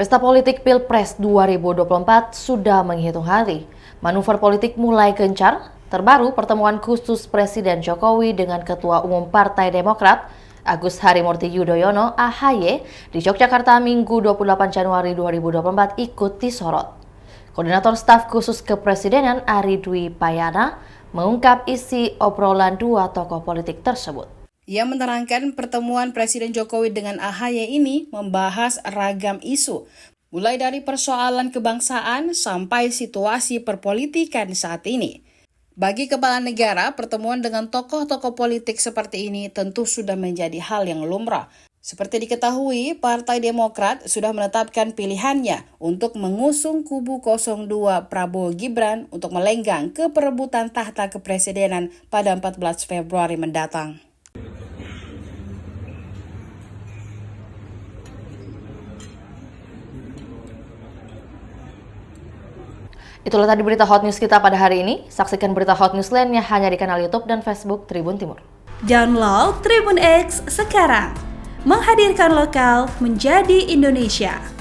Pesta politik Pilpres 2024 sudah menghitung hari. Manuver politik mulai gencar. Terbaru pertemuan khusus Presiden Jokowi dengan Ketua Umum Partai Demokrat, Agus Harimurti Yudhoyono (AHY) di Yogyakarta Minggu 28 Januari 2024 ikut disorot. Koordinator Staf Khusus Kepresidenan Ari Dwi Payana mengungkap isi obrolan dua tokoh politik tersebut. Ia menerangkan pertemuan Presiden Jokowi dengan AHY ini membahas ragam isu, mulai dari persoalan kebangsaan sampai situasi perpolitikan saat ini. Bagi kepala negara, pertemuan dengan tokoh-tokoh politik seperti ini tentu sudah menjadi hal yang lumrah. Seperti diketahui, Partai Demokrat sudah menetapkan pilihannya untuk mengusung kubu 02 Prabowo Gibran untuk melenggang ke perebutan tahta kepresidenan pada 14 Februari mendatang. Itulah tadi berita hot news kita pada hari ini. Saksikan berita hot news lainnya hanya di kanal YouTube dan Facebook Tribun Timur. Download Tribun X sekarang. Menghadirkan lokal menjadi Indonesia.